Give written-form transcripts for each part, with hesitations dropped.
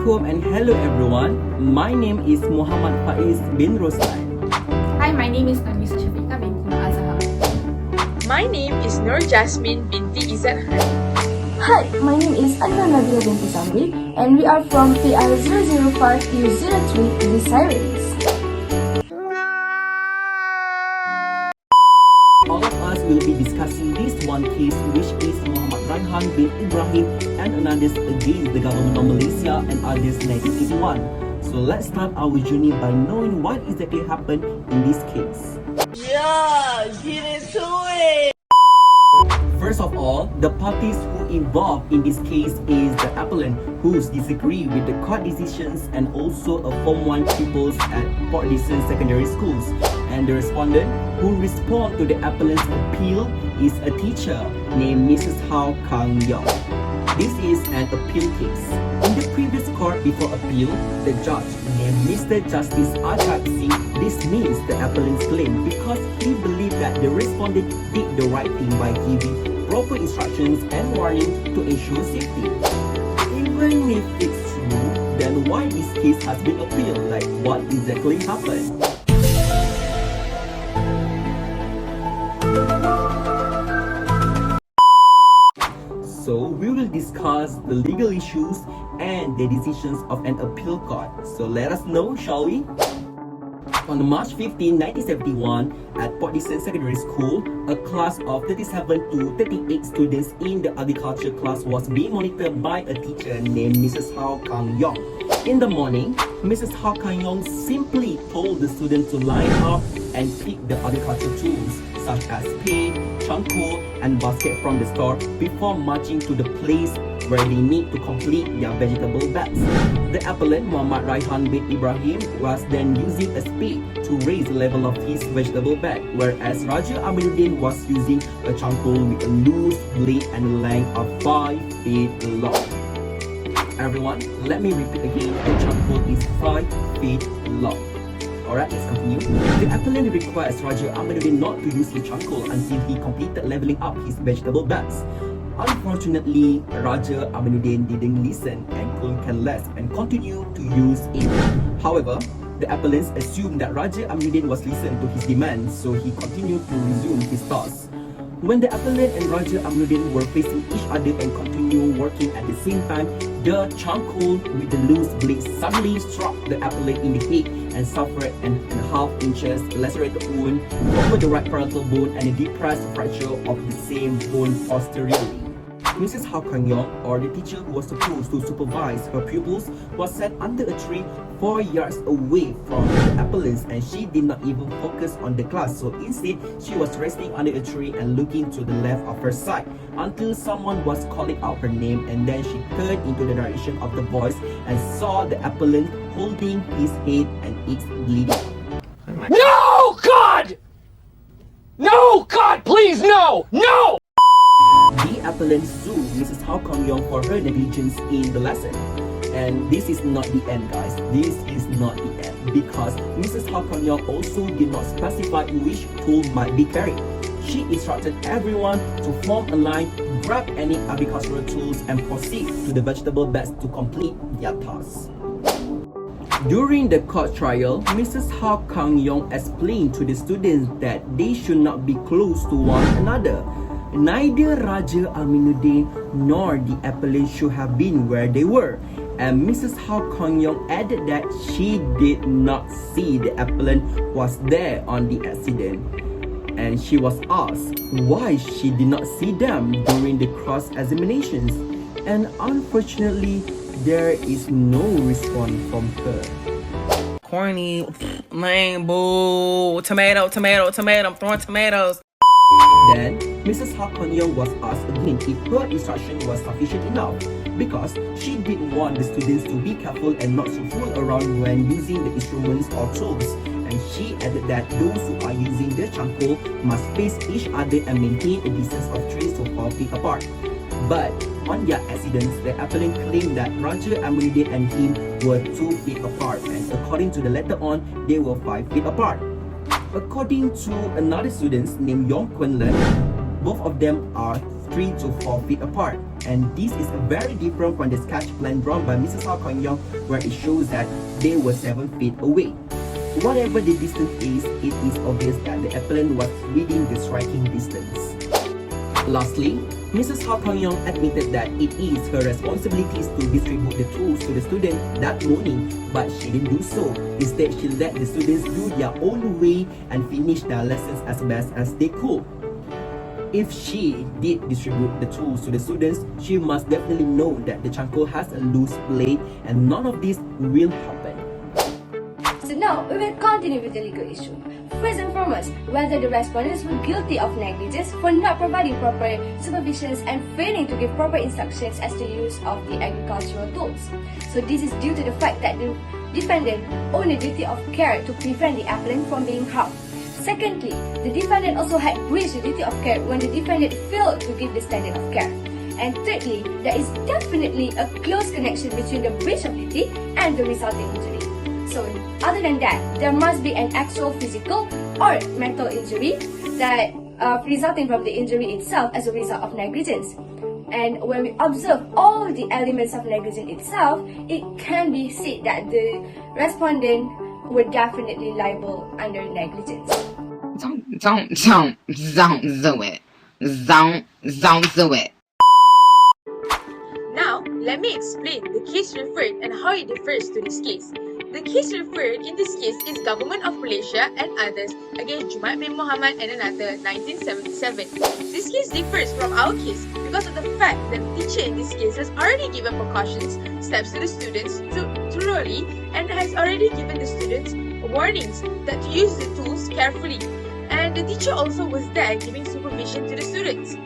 Assalamualaikum and hello everyone. My name is Muhammad Faiz bin Roslan. Hi, my name is Nafisa Shafiqa binti Azhar. My name is Nur Jasmine binti Izzat Khan. Hi, my name is Anor binti Samri and we are from PR005U03 the Sirens. All of us will be discussing this one case, which is Mohamed Raihan bin Ibrahim and another against the government of Malaysia and others 1981. So let's start our journey by knowing what exactly happened in this case. Yeah, get into it! First of all, the parties who involved in this case is the appellant who disagree with the court decisions and also a Form 1 pupils at Port Dickson Secondary Schools. And the respondent who respond to the appellant's appeal is a teacher named Mrs. Hao Kang Yong. This is an appeal case. In the previous court before appeal, the judge named Mr. Justice Ajak Singh dismissed the appellant's claim because he believed that the respondent did the right thing by giving proper instructions and warning to ensure safety. Even if it's true, then why this case has been appealed? Like, what exactly happened? So we will discuss the legal issues and the decisions of an appeal court. So let us know, shall we? On March 15, 1971, at Port Dickson Secondary School, a class of 37 to 38 students in the agriculture class was being monitored by a teacher named Mrs. Hao Kang Yong. In the morning, Mrs. Hao Kang Yong simply told the students to line up and pick the agriculture tools such as spade, charcoal, and basket from the store before marching to the place where they need to complete their vegetable bags. The appellant, Mohamed Raihan bin Ibrahim, was then using a spade to raise the level of his vegetable bag, whereas Raja Aminuddin was using a charcoal with a loose blade and a length of 5 feet long. Everyone, let me repeat again, the charcoal is 5 feet long. Alright, let's continue. The appellant requires Raja Aminuddin not to use his charcoal until he completed leveling up his vegetable bags. Unfortunately, Raja Aminuddin didn't listen and couldn't care less and continued to use it. However, the appellants assumed that Raja Aminuddin was listening to his demands, so he continued to resume his task. When the appellant and Raja Aminuddin were facing each other and continued working at the same time, the charcoal with the loose blade suddenly struck the appellant in the head and suffered an 1.5 inches lacerated wound over the right parietal bone and a depressed fracture of the same bone posteriorly. Mrs. Hao Kang Yong, or the teacher who was supposed to supervise her pupils, was set under a tree 4 yards away from the appellants, and she did not even focus on the class. So instead, she was resting under a tree and looking to the left of her side until someone was calling out her name, and then she turned into the direction of the voice and saw the appellant holding his head and it's bleeding. No, God! No, God, please, no! No! The appellant sued Mrs. Hao Kang Yong for her negligence in the lesson. And this is not the end, guys. This is not the end, because Mrs. Hao Kang Yong also did not specify which tool might be carried. She instructed everyone to form a line, grab any agricultural tools, and proceed to the vegetable beds to complete their task. During the court trial, Mrs. Hao Kang Yong explained to the students that they should not be close to one another. Neither Raja Aminuddin nor the appellant should have been where they were, and Mrs. Hao Kang Yong added that she did not see the appellant was there on the accident, and she was asked why she did not see them during the cross-examinations, and unfortunately, there is no response from her. Corny, lame, boo, tomato, tomato, tomato, I'm throwing tomatoes. Then, Mrs. Hao Kang Yong was asked again if her instruction was sufficient enough, because she did want the students to be careful and not to fool around when using the instruments or tools, and she added that those who are using the charcoal must face each other and maintain a distance of 3 to 4 feet apart. But on their accidents, the appellant claimed that Raja Aminuddin and him were 2 feet apart, and according to the letter on, they were 5 feet apart. According to another student named Yong Kwen Len, both of them are 3 to 4 feet apart. And this is very different from the sketch plan drawn by Mrs. Hao Kong-yong, where it shows that they were 7 feet away. Whatever the distance is, it is obvious that the appellant was within the striking distance. Lastly, Mrs. Hao Kong-yong admitted that it is her responsibility to distribute the tools to the students that morning, but she didn't do so. Instead, she let the students do their own way and finish their lessons as best as they could. If she did distribute the tools to the students, she must definitely know that the chanko has a loose blade, and none of this will happen. So now we will continue with the legal issue. First and foremost, whether the respondents were guilty of negligence for not providing proper supervisions and failing to give proper instructions as to the use of the agricultural tools. So this is due to the fact that the defendant owned a duty of care to prevent the appellant from being harmed. Secondly, the defendant also had breached the duty of care when the defendant failed to give the standard of care. And thirdly, there is definitely a close connection between the breach of duty and the resulting injury. So other than that, there must be an actual physical or mental injury that resulting from the injury itself as a result of negligence. And when we observe all the elements of negligence itself, it can be said that the respondent were definitely liable under negligence. Don't do it. Don't do it. Now, let me explain the case referred and how it differs to this case. The case referred in this case is Government of Malaysia and others against Jumaid bin Mohamed and another 1977. This case differs from our case because of the fact that the teacher in this case has already given precautions, steps to the students thoroughly, and has already given the students warnings that to use the tools carefully. And the teacher also was there giving supervision to the students.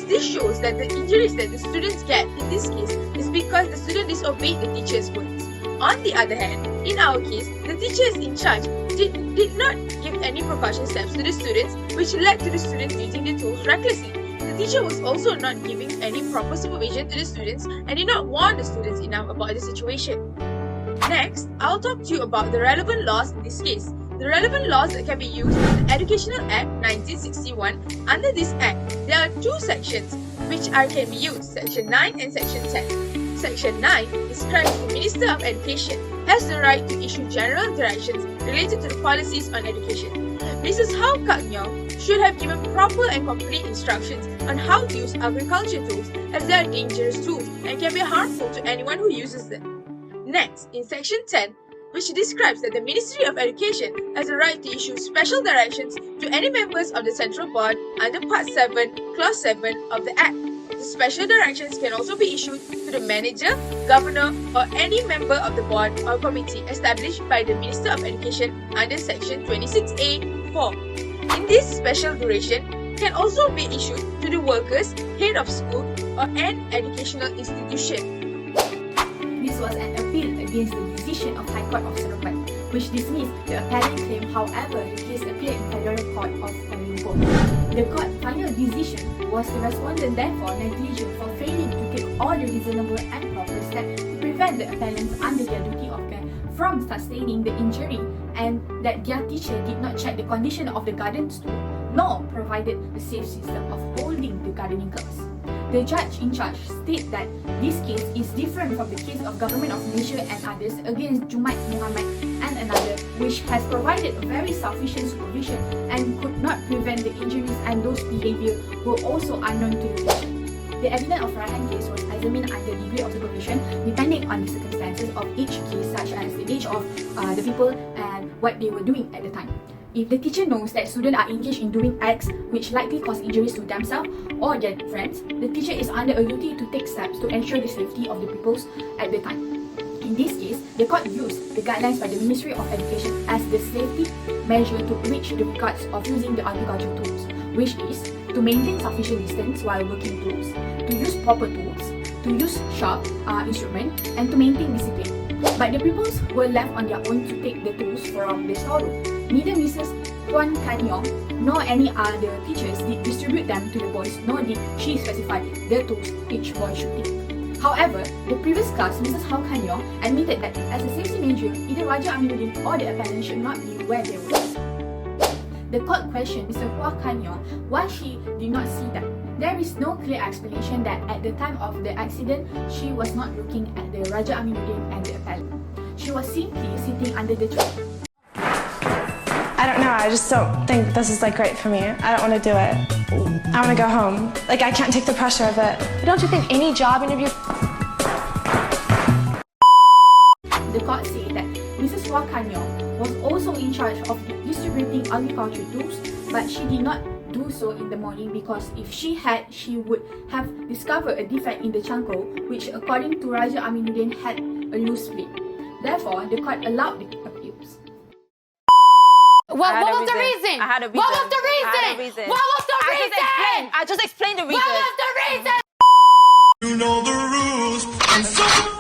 This shows that the injuries that the students get in this case is because the student disobeyed the teacher's words. On the other hand, in our case, the teachers in charge did not give any precaution steps to the students, which led to the students using the tools recklessly. The teacher was also not giving any proper supervision to the students and did not warn the students enough about the situation. Next, I'll talk to you about the relevant laws in this case. The relevant laws that can be used is the Educational Act 1961. Under this act, there are two sections which can be used, Section 9 and Section 10. Section 9 describes the Minister of Education has the right to issue general directions related to the policies on education. Mrs. Hao Kong-yong should have given proper and complete instructions on how to use agriculture tools, as they are dangerous tools and can be harmful to anyone who uses them. Next, in Section 10, which describes that the Ministry of Education has the right to issue special directions to any members of the Central Board under Part 7, Clause 7 of the Act. The special directions can also be issued to the manager, governor, or any member of the board or committee established by the Minister of Education under Section 26A(4). In this special duration can also be issued to the workers, head of school, or an educational institution. This was an appeal against the decision of High Court of Sarawak, which dismissed the appellant claim. However, the case appeared in Federal Court of Kuala Lumpur. The court final decision was the respondent therefore negligent for failing to take all the reasonable and proper steps to prevent the appellants under their duty of care from sustaining the injury, and that their teacher did not check the condition of the garden stool nor provided the safe system of holding the gardening curbs. The judge in charge stated that this case is different from the case of Government of Malaysia and others against Jumaid Mohamed and another, which has provided a very sufficient supervision and could not prevent the injuries, and those behaviour were also unknown to the patient. The evidence of Raihan case was examined under degree of supervision depending on the circumstances of each case, such as the age of the people and what they were doing at the time. If the teacher knows that students are engaged in doing acts which likely cause injuries to themselves or their friends, the teacher is under a duty to take steps to ensure the safety of the pupils at the time. In this case, the court used the guidelines by the Ministry of Education as the safety measure to reach the regards of using the agricultural tools, which is to maintain sufficient distance while working tools, to use proper tools, to use sharp instruments, and to maintain discipline. But the pupils were left on their own to take the tools from the storeroom. Neither Mrs. Tuan Kanyong nor any other teachers did distribute them to the boys, nor did she specify the tools each boy should take. However, the previous class, Mrs. Hao Kanyong admitted that as a safety measure, either Raja Amiruddin or the appellant should not be where they were. The court questioned Mr. Hua Kanyong why she did not see them, There is no clear explanation that at the time of the accident, she was not looking at the Raja Aminuddin and the appellant. She was simply sitting under the tree. I don't know, I just don't think this is like great for me. I don't want to do it. I want to go home. Like, I can't take the pressure of it. But don't you think any job interview... The court said that Mrs. Wakanyo was also in charge of distributing agriculture tools, but she did not do so in the morning because if she had, she would have discovered a defect in the changkro, which according to Raja Aminuddin had a loose split. Therefore, the court allowed the appeals. What was the reason? I had a reason. What was the reason? I had a reason. What was the reason? I just explained the reason. What was the reason? You know the rules, and so